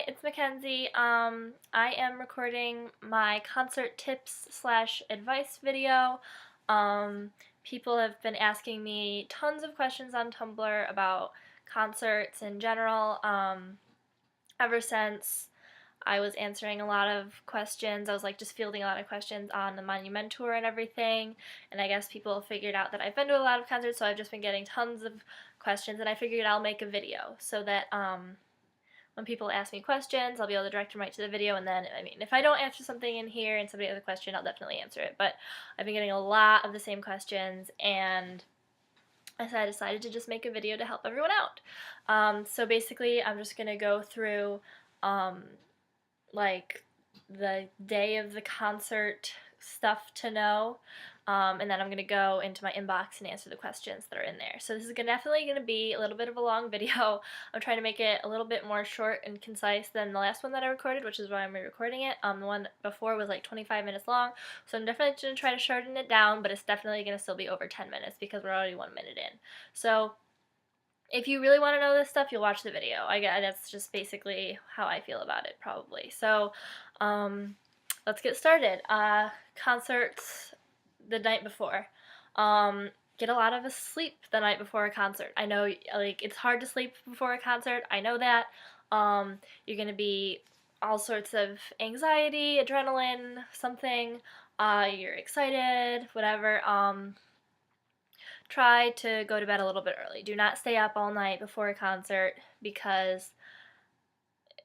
Hi, it's Mackenzie. I am recording my concert tips slash advice video. People have been asking me tons of questions on Tumblr about concerts in general. Ever since I was answering a lot of questions, I was like just fielding a lot of questions on the Monument tour and everything. And I guess people figured out that I've been to a lot of concerts, so I've just been getting tons of questions. And I figured I'll make a video so that when people ask me questions, I'll be able to direct them right to the video, and then, if I don't answer something in here and somebody has a question, I'll definitely answer it. But I've been getting a lot of the same questions, and so I decided to just make a video to help everyone out. So basically, I'm just going to go through, like, the day of the concert stuff to know, and then I'm going to go into my inbox and answer the questions that are in there. So this is definitely going to be a little bit of a long video. I'm trying to make it a little bit more short and concise than the last one that I recorded, which is why I'm re-recording it. The one before was like 25 minutes long, so I'm definitely going to try to shorten it down, but it's definitely going to still be over 10 minutes because we're already 1 minute in. So if you really want to know this stuff, you'll watch the video. That's just basically how I feel about it, probably. So, let's get started. Concerts the night before. Get a lot of sleep the night before a concert. I know, like, it's hard to sleep before a concert. I know that. You're gonna be all sorts of anxiety, adrenaline, something. You're excited, whatever. Try to go to bed a little bit early. Do not stay up all night before a concert because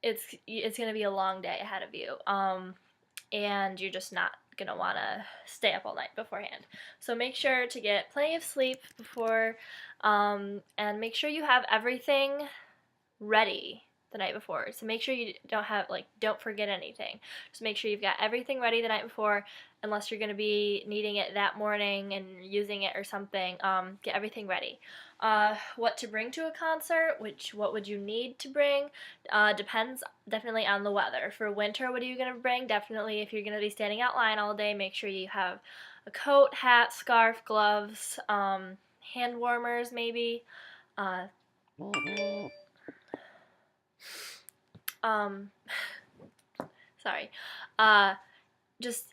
it's gonna be a long day ahead of you. And you're just not gonna want to stay up all night beforehand. So make sure to get plenty of sleep before, and make sure you have everything ready the night before. So make sure you don't forget anything. Just make sure you've got everything ready the night before, unless you're going to be needing it that morning and using it or something. Get everything ready. What to bring to a concert, what would you need to bring, depends definitely on the weather. For winter, what are you going to bring? Definitely, if you're going to be standing out line all day, make sure you have a coat, hat, scarf, gloves, hand warmers maybe. Sorry. Just,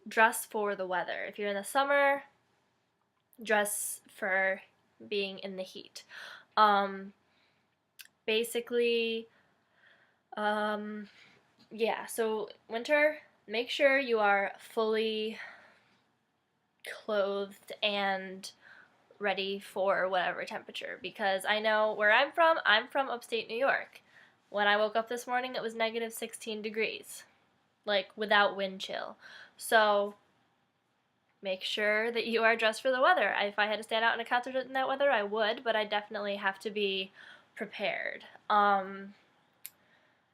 dress for the weather. If you're in the summer, dress for being in the heat. Basically, yeah, so winter, make sure you are fully clothed and ready for whatever temperature, because I know where I'm from upstate New York. When I woke up this morning, it was negative 16 degrees, like without wind chill. So make sure that you are dressed for the weather. If I had to stand out in a concert in that weather, I would, but I definitely have to be prepared.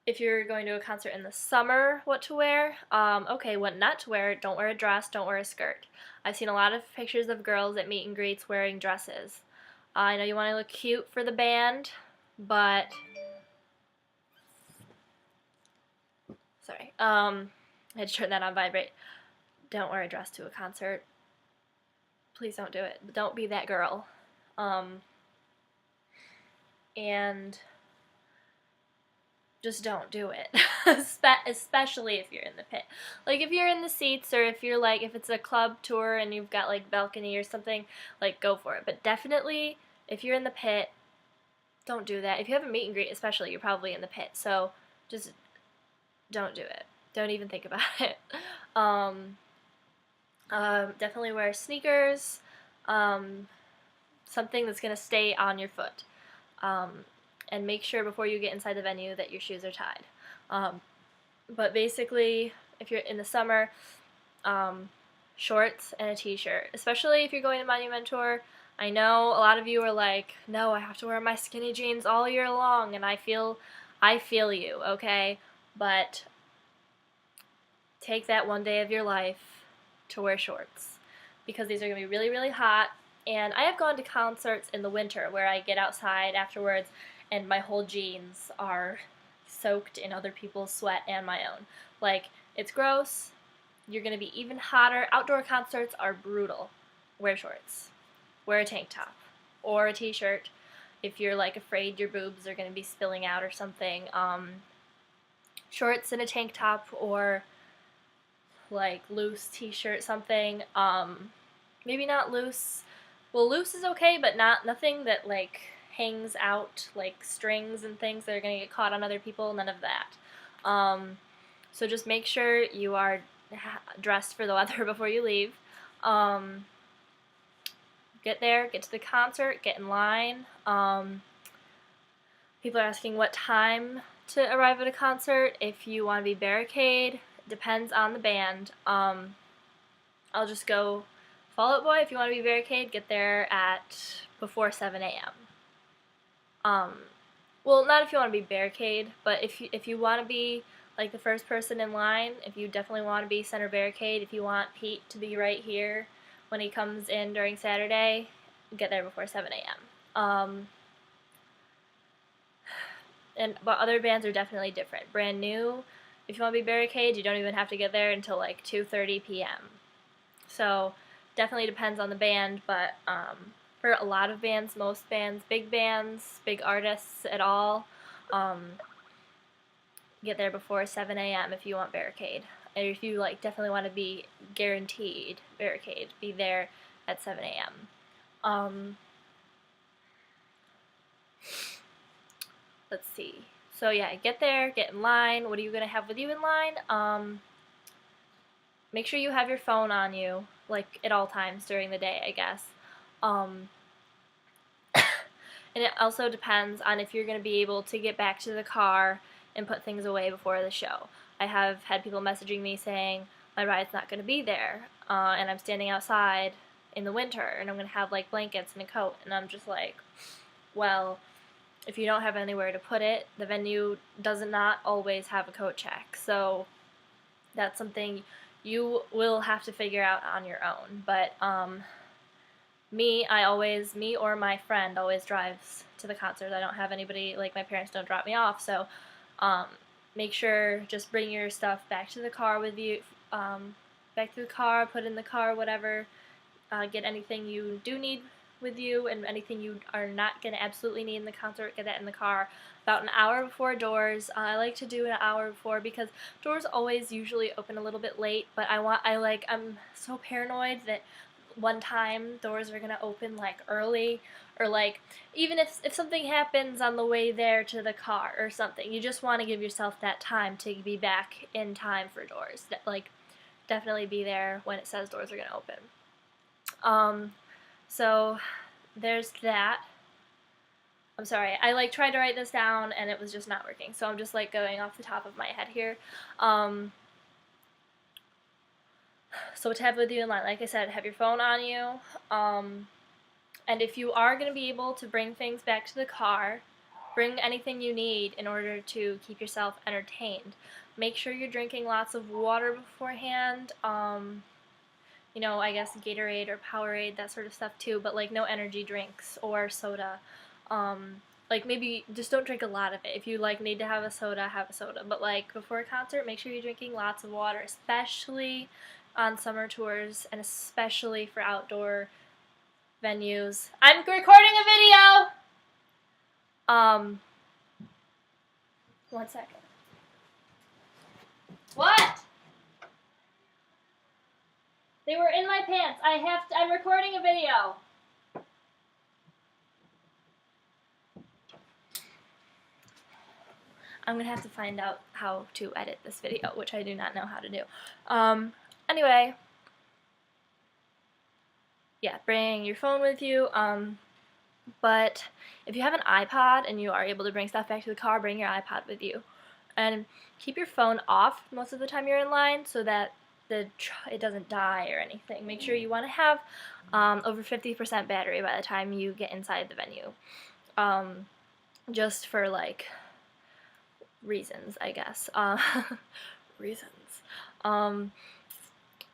If you're going to a concert in the summer, what to wear? Okay, what not to wear: don't wear a dress, don't wear a skirt. I've seen a lot of pictures of girls at meet and greets wearing dresses. I know you want to look cute for the band, but sorry, I had to turn that on vibrate. Don't wear a dress to a concert. Please don't do it. Don't be that girl. And just don't do it. Especially if you're in the pit. Like, if you're in the seats, or if it's a club tour and you've got like balcony or something, like, go for it. But definitely, if you're in the pit, don't do that. If you have a meet and greet especially, you're probably in the pit, so just don't do it. Don't even think about it. Definitely wear sneakers, something that's going to stay on your foot. And make sure before you get inside the venue that your shoes are tied. But basically, if you're in the summer, shorts and a t-shirt. Especially if you're going to Monument tour. I know a lot of you are like, no, I have to wear my skinny jeans all year long, and I feel you, okay? But take that one day of your life to wear shorts, because these are going to be really, really hot. And I have gone to concerts in the winter where I get outside afterwards and my whole jeans are soaked in other people's sweat and my own. Like, it's gross. You're going to be even hotter. Outdoor concerts are brutal. Wear shorts. Wear a tank top or a t-shirt if you're like afraid your boobs are going to be spilling out or something. shorts and a tank top, or like loose t-shirt, something. Maybe not loose. Well, loose is okay, but nothing that like hangs out, like strings and things that are gonna get caught on other people. None of that. So just make sure you are dressed for the weather before you leave. Get there, get to the concert, get in line. People are asking what time to arrive at a concert. If you want to be barricade, depends on the band. I'll just go Fall Out Boy. If you want to be barricade, get there at before 7 a.m. Well, not if you want to be barricade, but if you want to be like the first person in line, if you definitely want to be center barricade, if you want Pete to be right here when he comes in during Saturday, get there before 7 a.m. But other bands are definitely different. Brand new, if you want to be barricade, you don't even have to get there until like 2:30 p.m. So definitely depends on the band, but for a lot of bands, most bands, big artists at all, get there before 7 a.m. if you want barricade. And if you like definitely want to be guaranteed barricade, be there at 7 a.m. Let's see. So yeah, get there, get in line. What are you going to have with you in line? Make sure you have your phone on you, like at all times during the day, I guess. And it also depends on if you're going to be able to get back to the car and put things away before the show. I have had people messaging me saying, my ride's not going to be there, and I'm standing outside in the winter, and I'm going to have like blankets and a coat, and I'm just like, well, if you don't have anywhere to put it, the venue does not always have a coat check, so that's something you will have to figure out on your own. But me or my friend always drives to the concert. I don't have anybody, like my parents don't drop me off, so make sure just bring your stuff back to the car with you, back to the car, put in the car, whatever. Get anything you do need with you, and anything you are not going to absolutely need in the concert, get that in the car about an hour before doors. I like to do an hour before because doors always usually open a little bit late, but I'm so paranoid that one time doors are going to open like early, or like even if something happens on the way there to the car or something, you just want to give yourself that time to be back in time for doors. Like definitely be there when it says doors are going to open. So there's that. I'm sorry, I like tried to write this down and it was just not working, so I'm just like going off the top of my head here. So what to have with you in line, like I said, have your phone on you, and if you are going to be able to bring things back to the car, bring anything you need in order to keep yourself entertained. Make sure you're drinking lots of water beforehand. You know, I guess Gatorade or Powerade, that sort of stuff too, but like no energy drinks or soda. Like maybe just don't drink a lot of it. If you like need to have a soda, but like before a concert, make sure you're drinking lots of water, especially on summer tours and especially for outdoor venues. I'm recording a video! 1 second. What? They were in my pants. I'm recording a video. I'm going to have to find out how to edit this video, which I do not know how to do. Anyway, yeah, bring your phone with you. But if you have an iPod and you are able to bring stuff back to the car, bring your iPod with you. And keep your phone off most of the time you're in line so that it doesn't die or anything. Make sure you want to have over 50% battery by the time you get inside the venue. Just for like reasons, I guess. Reasons.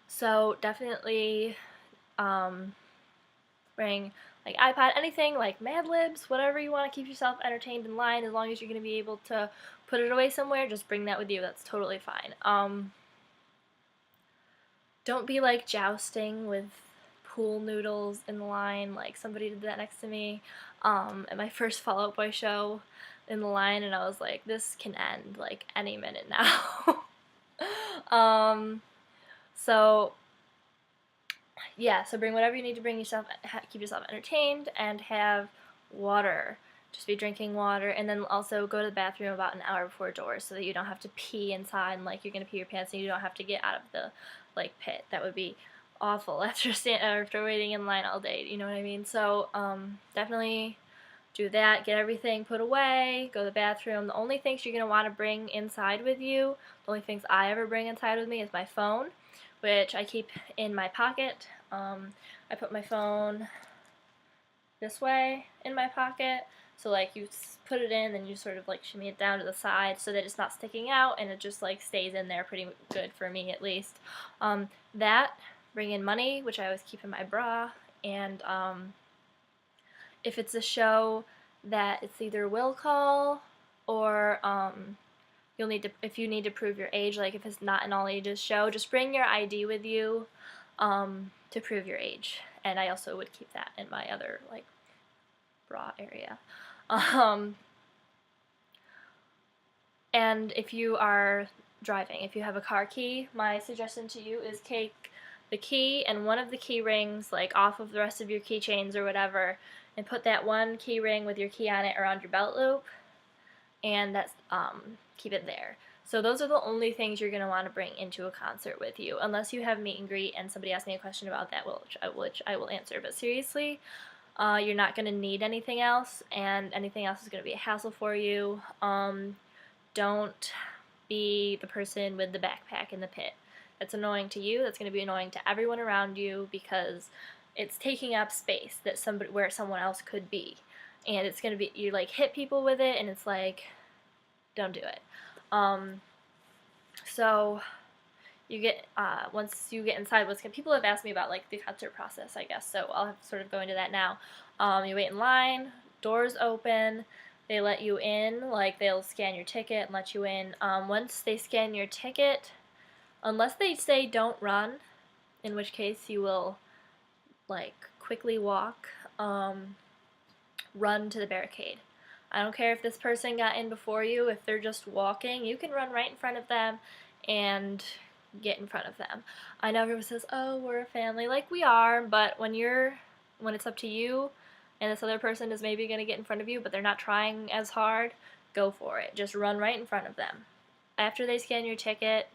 So definitely bring like iPod, anything like Mad Libs, whatever you want to keep yourself entertained in line. As long as you're going to be able to put it away somewhere, just bring that with you. That's totally fine. Don't be like jousting with pool noodles in the line. Like somebody did that next to me at my first Fall Out Boy show. in the line, and I was like, this can end like any minute now. um, so yeah, so bring whatever you need to bring yourself, keep yourself entertained, and have water. Just be drinking water, and then also go to the bathroom about an hour before doors so that you don't have to pee inside and like you're gonna pee your pants and you don't have to get out of the like pit. That would be awful after waiting in line all day. You know what I mean? So definitely do that. Get everything put away. Go to the bathroom. The only things you're gonna want to bring inside with you, the only things I ever bring inside with me is my phone, which I keep in my pocket. I put my phone this way in my pocket. So like you put it in, then you sort of like shimmy it down to the side so that it's not sticking out, and it just like stays in there pretty good for me at least. That, bring in money, which I always keep in my bra, and if it's a show that it's either will call or you'll need to, if you need to prove your age, like if it's not an all ages show, just bring your ID with you to prove your age. And I also would keep that in my other like bra area. And if you are driving, if you have a car key, my suggestion to you is take the key and one of the key rings like off of the rest of your keychains or whatever, and put that one key ring with your key on it around your belt loop, and that's keep it there. So those are the only things you're going to want to bring into a concert with you, unless you have meet and greet and somebody asks me a question about that, which I will answer. But seriously, you're not going to need anything else, and anything else is going to be a hassle for you. Don't be the person with the backpack in the pit. That's annoying to you. That's going to be annoying to everyone around you because it's taking up space that where someone else could be, and it's going to be, you like hit people with it, and it's like, don't do it. So you get once you get inside, people have asked me about like the concert process, I guess, so I'll have to sort of go into that now. You wait in line, doors open, they let you in, like they'll scan your ticket and let you in. Once they scan your ticket, unless they say don't run, in which case you will like quickly walk, run to the barricade. I don't care if this person got in before you, if they're just walking, you can run right in front of them and get in front of them. I know everyone says, oh, we're a family, like we are, but when it's up to you and this other person is maybe going to get in front of you but they're not trying as hard, go for it. Just run right in front of them. After they scan your ticket,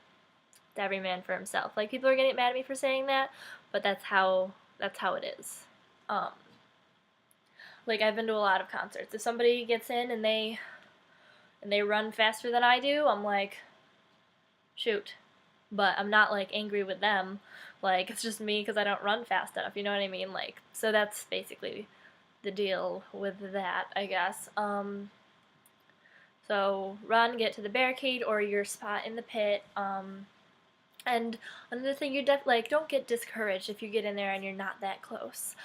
it's every man for himself. Like, people are getting mad at me for saying that, but that's how it is. Like, I've been to a lot of concerts. If somebody gets in and they run faster than I do, I'm like, shoot. But I'm not like angry with them. Like, it's just me because I don't run fast enough. You know what I mean? Like, so that's basically the deal with that, I guess. So run, get to the barricade or your spot in the pit. And another thing, don't get discouraged if you get in there and you're not that close.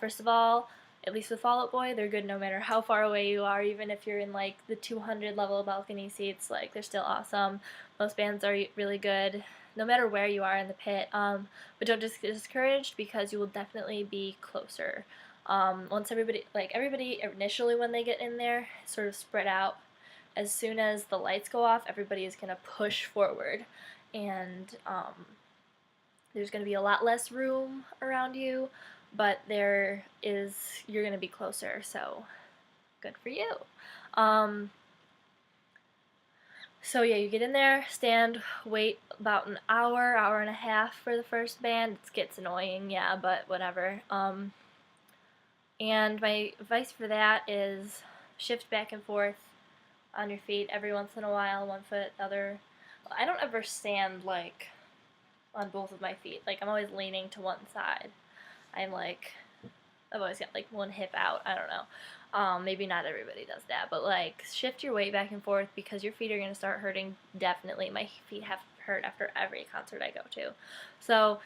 First of all, at least with Fall Out Boy, they're good no matter how far away you are, even if you're in like the 200 level balcony seats, like they're still awesome. Most bands are really good no matter where you are in the pit, but don't just get discouraged because you will definitely be closer. Once everybody initially when they get in there, sort of spread out. As soon as the lights go off, everybody is going to push forward, and there's going to be a lot less room around you, but you're going to be closer, so good for you. So yeah, you get in there, stand, wait about an hour and a half for the first band. It gets annoying, yeah, but whatever. And my advice for that is shift back and forth on your feet every once in a while, one foot, the other. I don't ever stand like on both of my feet. Like, I'm always leaning to one side. I've always got like one hip out. I don't know. Maybe not everybody does that, but like shift your weight back and forth because your feet are going to start hurting. Definitely. My feet have hurt after every concert I go to. So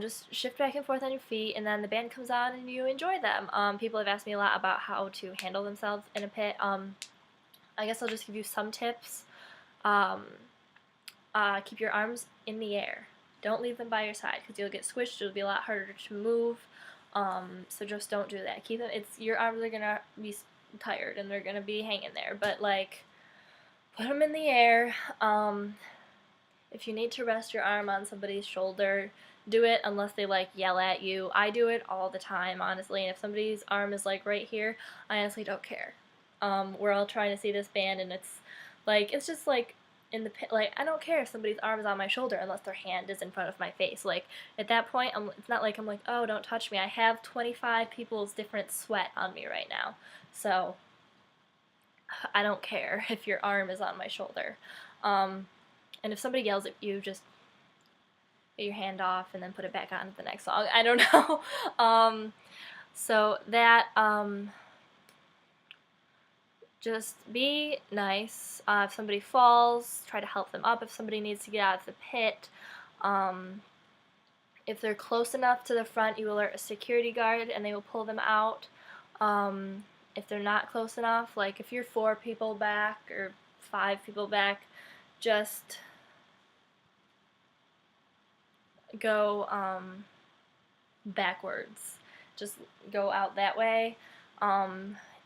just shift back and forth on your feet, and then the band comes on and you enjoy them. People have asked me a lot about how to handle themselves in a pit. I guess I'll just give you some tips. Keep your arms in the air. Don't leave them by your side because you'll get squished. It'll be a lot harder to move. So just don't do that. Keep them. Your arms are gonna be tired and they're gonna be hanging there. But like, put them in the air. If you need to rest your arm on somebody's shoulder, do it unless they like yell at you. I do it all the time, honestly. And if somebody's arm is like right here, I honestly don't care. We're all trying to see this band, and it's just like in the pit. Like, I don't care if somebody's arm is on my shoulder unless their hand is in front of my face. Like, at that point, it's not like I'm like, oh, don't touch me. I have 25 people's different sweat on me right now, so I don't care if your arm is on my shoulder. And if somebody yells at you, just get your hand off and then put it back on to the next song. I don't know. So that, just be nice. If somebody falls, try to help them up if somebody needs to get out of the pit. If they're close enough to the front, you alert a security guard and they will pull them out. If they're not close enough, like if you're 4 people back or 5 people back, just go backwards. Just go out that way.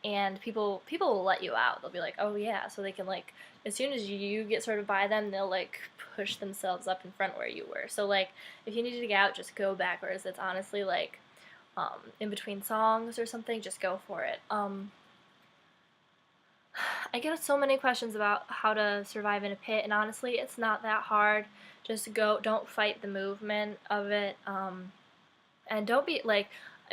And people will let you out. They'll be like, oh yeah, so they can like, as soon as you get sort of by them, they'll like push themselves up in front where you were. So like, if you needed to get out, just go backwards. It's honestly like, in between songs or something, just go for it. I get so many questions about how to survive in a pit, and honestly, it's not that hard. Just go, don't fight the movement of it, and don't be, like,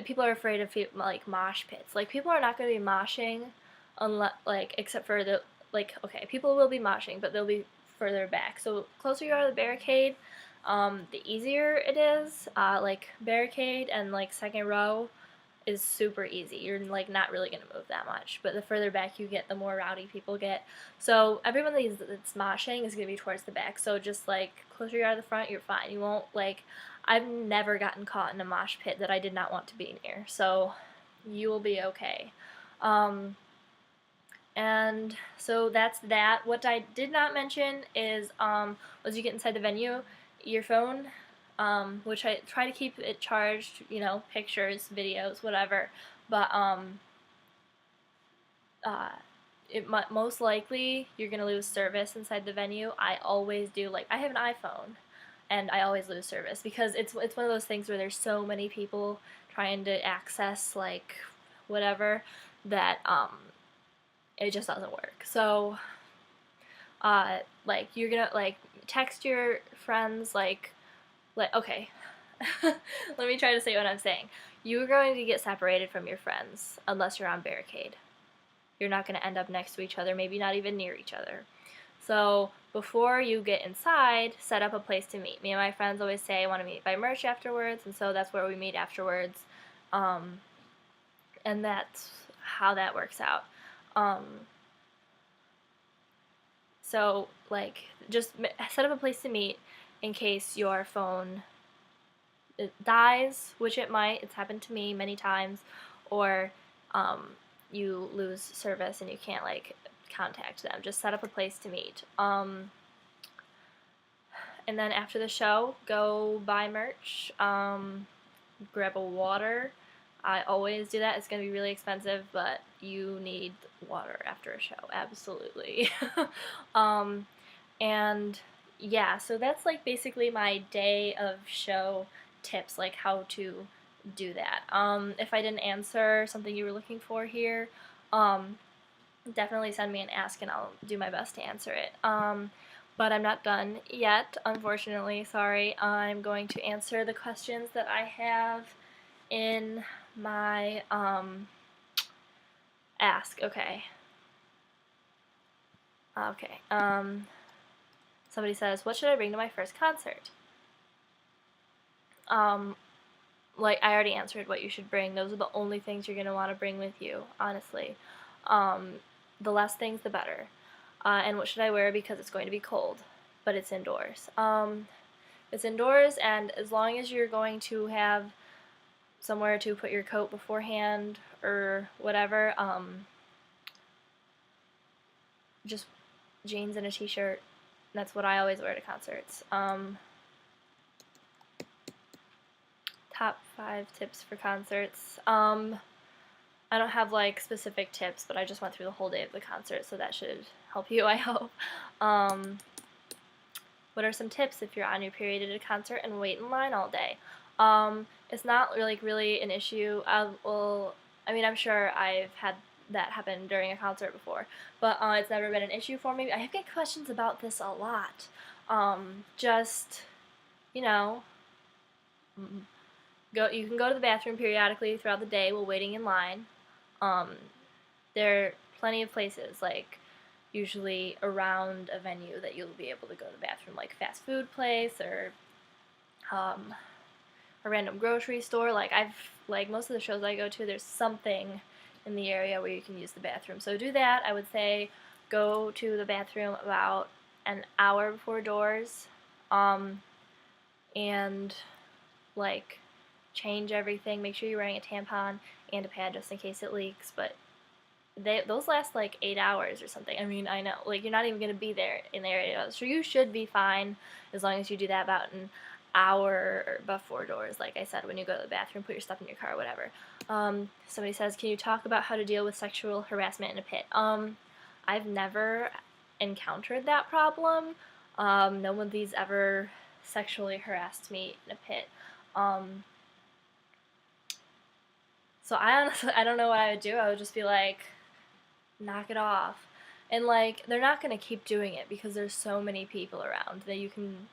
people are afraid of, like, mosh pits. Like, people are not going to be moshing, unless, like, except for the, like, okay, people will be moshing, but they'll be further back. So, closer you are to the barricade, the easier it is. Like, barricade and, like, second row is super easy. You're like not really gonna move that much, but the further back you get, the more rowdy people get. So everyone that's moshing is gonna be towards the back. So just like closer you are to the front, you're fine. You won't like. I've never gotten caught in a mosh pit that I did not want to be near. So you will be okay. And so that's that. What I did not mention is once you get inside the venue, your phone, which I try to keep it charged, you know, pictures, videos, whatever, but most likely you're going to lose service inside the venue. I always do, like, I have an iPhone, and I always lose service because it's one of those things where there's so many people trying to access, like, whatever, that, it just doesn't work. So, like, you're gonna, like, text your friends, like, okay, let me try to say what I'm saying. You're going to get separated from your friends unless you're on barricade. You're not going to end up next to each other, maybe not even near each other. So, before you get inside, set up a place to meet. Me and my friends always say I want to meet by merch afterwards, and so that's where we meet afterwards. And that's how that works out. So, like, just set up a place to meet in case your phone dies, which it might. It's happened to me many times. Or you lose service and you can't, like, contact them. Just set up a place to meet. And then after the show, go buy merch. Grab a water. I always do that. It's going to be really expensive, but you need water after a show, absolutely. And yeah, so that's like basically my day of show tips, like how to do that. If I didn't answer something you were looking for here, definitely send me an ask and I'll do my best to answer it. But I'm not done yet, unfortunately, sorry. I'm going to answer the questions that I have in my ask. Okay. Somebody says, what should I bring to my first concert? Like, I already answered what you should bring. Those are the only things you're going to want to bring with you, honestly. The less things, the better. And what should I wear? Because it's going to be cold, but it's indoors. It's indoors, and as long as you're going to have somewhere to put your coat beforehand or whatever, just jeans and a t-shirt. That's what I always wear to concerts. Top 5 tips for concerts. I don't have like specific tips, but I just went through the whole day of the concert, so that should help you, I hope. Um, what are some tips if you're on your period at a concert and wait in line all day? It's not really an issue. I mean, I'm sure I've had that happen during a concert before, but it's never been an issue for me. I get questions about this a lot. Just, you know, you can go to the bathroom periodically throughout the day while waiting in line. Um, there are plenty of places, like usually around a venue, that you'll be able to go to the bathroom, like fast food place or um, a random grocery store. Like most of the shows I go to, there's something in the area where you can use the bathroom. So do that. I would say go to the bathroom about an hour before doors, and like change everything. Make sure you're wearing a tampon and a pad just in case it leaks. But those last like 8 hours or something. I mean, I know, like, you're not even gonna be there in the area, so you should be fine as long as you do that about an hour before doors. Like I said, when you go to the bathroom, put your stuff in your car, whatever. Somebody says, can you talk about how to deal with sexual harassment in a pit? I've never encountered that problem. No one of these ever sexually harassed me in a pit. So I honestly, I don't know what I would do. I would just be like, knock it off. And like, they're not gonna keep doing it because there's so many people around that you can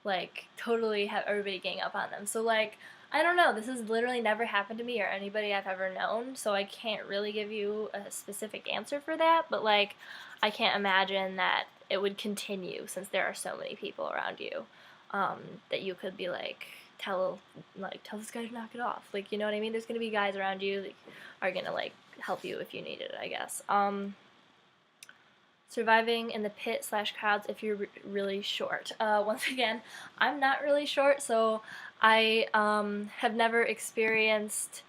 like totally have everybody gang up on them. So like, I don't know, this has literally never happened to me or anybody I've ever known, so I can't really give you a specific answer for that, but like, I can't imagine that it would continue since there are so many people around you, that you could be like, tell this guy to knock it off. Like, you know what I mean? There's gonna be guys around you that are gonna like help you if you need it, I guess. Surviving in the pit / crowds if you're really short. Once again, I'm not really short, so I have never experienced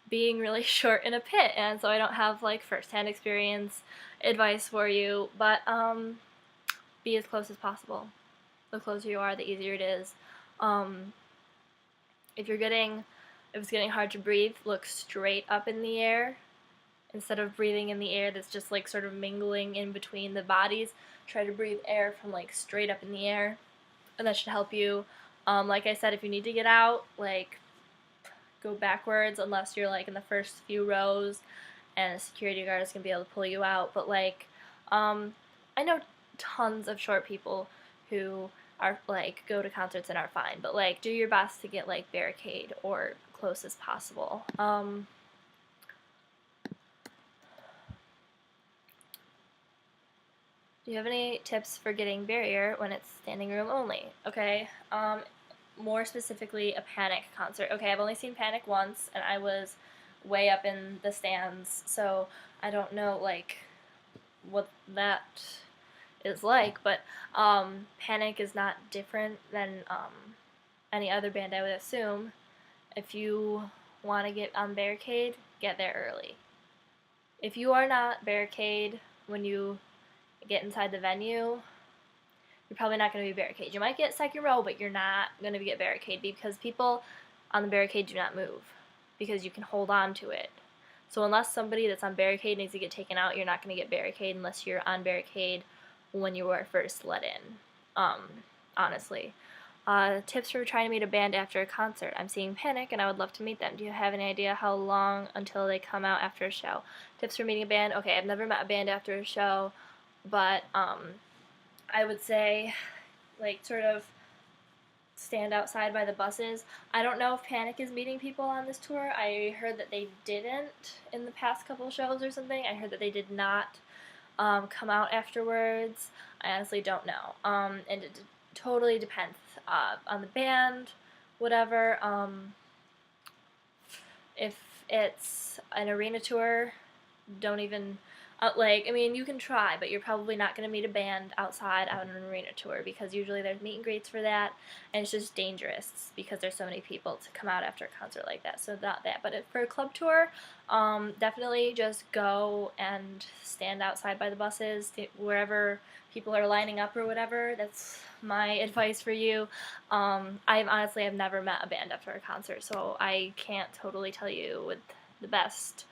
being really short in a pit, and so I don't have like first-hand experience advice for you, but be as close as possible. The closer you are, the easier it is. If it's getting hard to breathe, look straight up in the air. Instead of breathing in the air that's just like sort of mingling in between the bodies, try to breathe air from like straight up in the air, and that should help you. Like I said, if you need to get out, like, go backwards unless you're like in the first few rows and a security guard is gonna be able to pull you out. But like, I know tons of short people who are like go to concerts and are fine, but like do your best to get like barricade or close as possible. Do you have any tips for getting barrier when it's standing room only? Okay, more specifically, a Panic concert. Okay, I've only seen Panic once, and I was way up in the stands, so I don't know, like, what that is like, but Panic is not different than any other band, I would assume. If you want to get on barricade, get there early. If you are not barricade when you get inside the venue, you're probably not going to be barricade. You might get second row, but you're not going to get barricade because people on the barricade do not move because you can hold on to it. So unless somebody that's on barricade needs to get taken out, you're not going to get barricade unless you're on barricade when you were first let in, honestly. Tips for trying to meet a band after a concert. I'm seeing Panic and I would love to meet them. Do you have any idea how long until they come out after a show? Tips for meeting a band. Okay, I've never met a band after a show, but I would say, like, sort of stand outside by the buses. I don't know if Panic is meeting people on this tour. I heard that they didn't in the past couple shows or something. I heard that they did not come out afterwards. I honestly don't know. And it totally depends on the band, whatever. If it's an arena tour, don't even like, I mean, you can try, but you're probably not going to meet a band outside on an arena tour because usually there's meet and greets for that, and it's just dangerous because there's so many people to come out after a concert like that, so not that. But for a club tour, definitely just go and stand outside by the buses, wherever people are lining up or whatever. That's my advice for you. I've never met a band after a concert, so I can't totally tell you with the best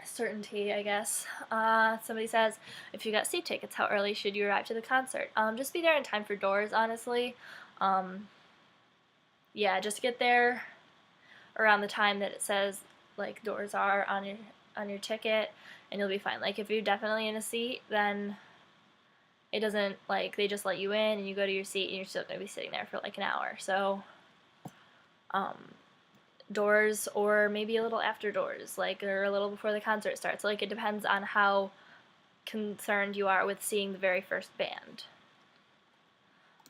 certainty, I guess. Somebody says, if you got seat tickets, how early should you arrive to the concert? Just be there in time for doors, honestly. Yeah, just get there around the time that it says, like, doors are on your ticket, and you'll be fine. Like, if you're definitely in a seat, then it doesn't, like, they just let you in, and you go to your seat, and you're still going to be sitting there for, like, an hour. So, doors, or maybe a little after doors, like, or a little before the concert starts. Like, it depends on how concerned you are with seeing the very first band.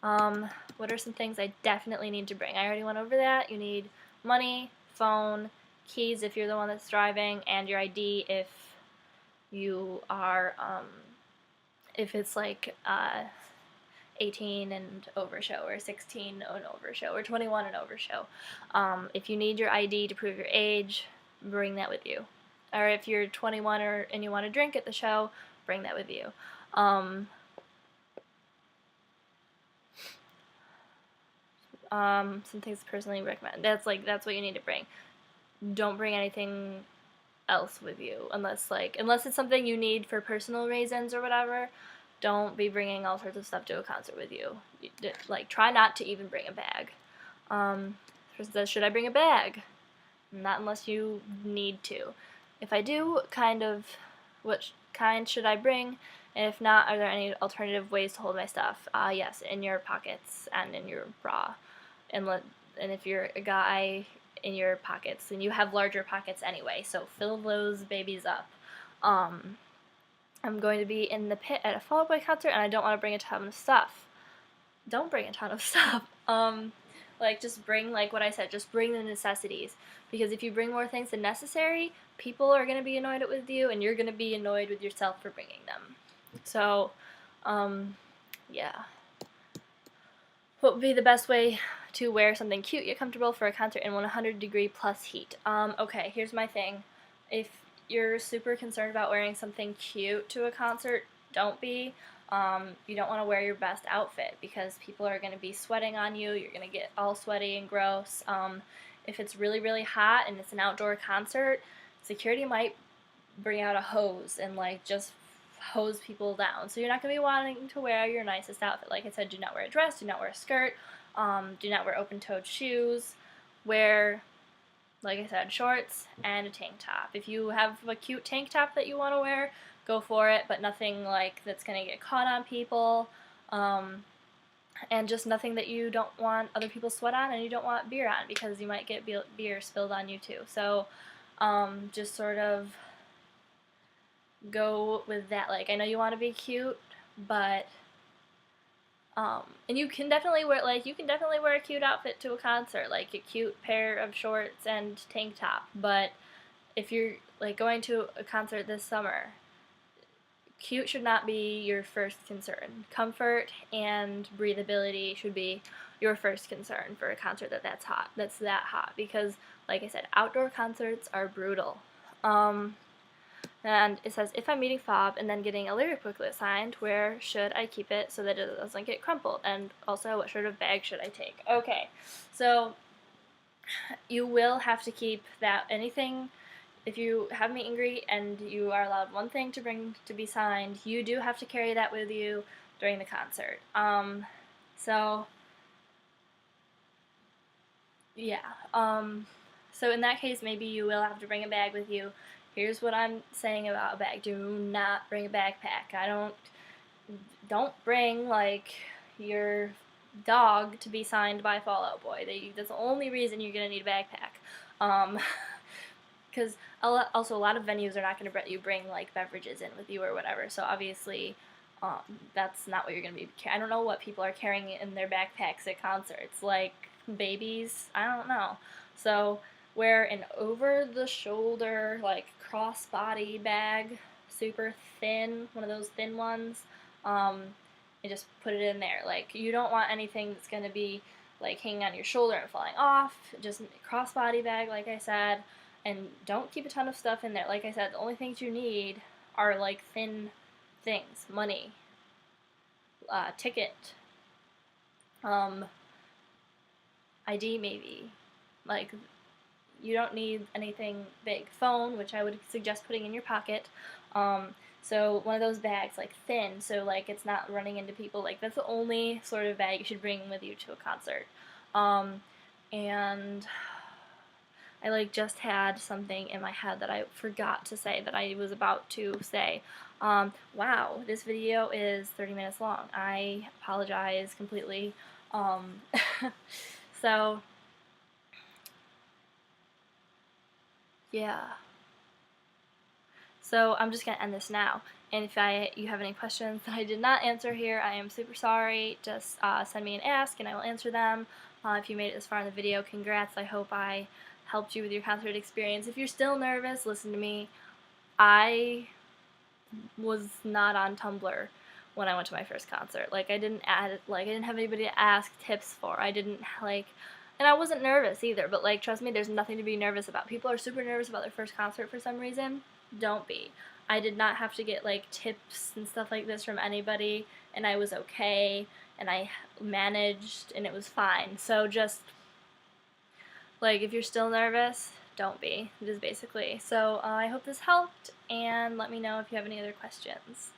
What are some things I definitely need to bring? I already went over that. You need money, phone, keys if you're the one that's driving, and your ID if you are, if it's like 18 and over show, or 16 and over show, or 21 and over show. If you need your ID to prove your age, bring that with you. Or if you're 21 and you want to drink at the show, bring that with you. Some things personally recommend. That's what you need to bring. Don't bring anything else with you unless it's something you need for personal reasons or whatever. Don't be bringing all sorts of stuff to a concert with you. Like, try not to even bring a bag. Person says, should I bring a bag? Not unless you need to. If I do, what kind should I bring? And if not, are there any alternative ways to hold my stuff? Yes, in your pockets and in your bra. And if you're a guy, in your pockets, and you have larger pockets anyway, so fill those babies up. I'm going to be in the pit at a Fall Out Boy concert, and I don't want to bring a ton of stuff. Don't bring a ton of stuff. Just bring, like what I said, just bring the necessities. Because if you bring more things than necessary, people are going to be annoyed with you, and you're going to be annoyed with yourself for bringing them. So, yeah. What would be the best way to wear something cute yet comfortable for a concert in 100-degree plus heat? Okay, here's my thing. If you're super concerned about wearing something cute to a concert, don't be. You don't want to wear your best outfit because people are going to be sweating on you. You're going to get all sweaty and gross. If it's really, really hot and it's an outdoor concert, security might bring out a hose and, like, just hose people down. So you're not going to be wanting to wear your nicest outfit. Like I said, do not wear a dress, do not wear a skirt, do not wear open-toed shoes. Wear, like I said, shorts and a tank top. If you have a cute tank top that you want to wear, go for it, but nothing like that's going to get caught on people, and just nothing that you don't want other people sweat on and you don't want beer on, because you might get beer spilled on you too. So just sort of go with that. Like, I know you want to be cute, but and you can definitely wear a cute outfit to a concert, like a cute pair of shorts and tank top. But if you're, like, going to a concert this summer, cute should not be your first concern. Comfort and breathability should be your first concern for a concert that's that hot, because, like I said, outdoor concerts are brutal. And it says, if I'm meeting Fob and then getting a lyric booklet signed, where should I keep it so that it doesn't get crumpled? And also, what sort of bag should I take? Okay, so you will have to keep that. Anything, if you have meet and greet and you are allowed one thing to bring to be signed, you do have to carry that with you during the concert. So, yeah. So in that case, maybe you will have to bring a bag with you. Here's what I'm saying about a bag. Do not bring a backpack. Don't bring, like, your dog to be signed by Fall Out Boy. That's the only reason you're going to need a backpack. Because also a lot of venues are not going to let you bring, like, beverages in with you or whatever. So obviously, that's not what you're going to be. I don't know what people are carrying in their backpacks at concerts. Like, babies? I don't know. So wear an over-the-shoulder, like, crossbody bag, super thin, one of those thin ones, and just put it in there. Like, you don't want anything that's going to be, like, hanging on your shoulder and falling off. Just a crossbody bag, like I said, and don't keep a ton of stuff in there. Like I said, the only things you need are, like, thin things. Money, ticket, ID maybe, like, you don't need anything big. Phone, which I would suggest putting in your pocket. So one of those bags, like thin, so like it's not running into people. Like that's the only sort of bag you should bring with you to a concert. And I like just had something in my head that I forgot to say that I was about to say. Wow, this video is 30 minutes long. I apologize completely. Um, so yeah. So I'm just gonna end this now. And if you have any questions that I did not answer here, I am super sorry. Just send me an ask and I will answer them. If you made it this far in the video, congrats. I hope I helped you with your concert experience. If you're still nervous, listen to me. I was not on Tumblr when I went to my first concert. Like I didn't have anybody to ask tips for. I didn't like, and I wasn't nervous either. But like, trust me, there's nothing to be nervous about. People are super nervous about their first concert for some reason. Don't be. I did not have to get like tips and stuff like this from anybody, and I was okay, and I managed, and it was fine. So just like, if you're still nervous, don't be. It is basically. So I hope this helped, and let me know if you have any other questions.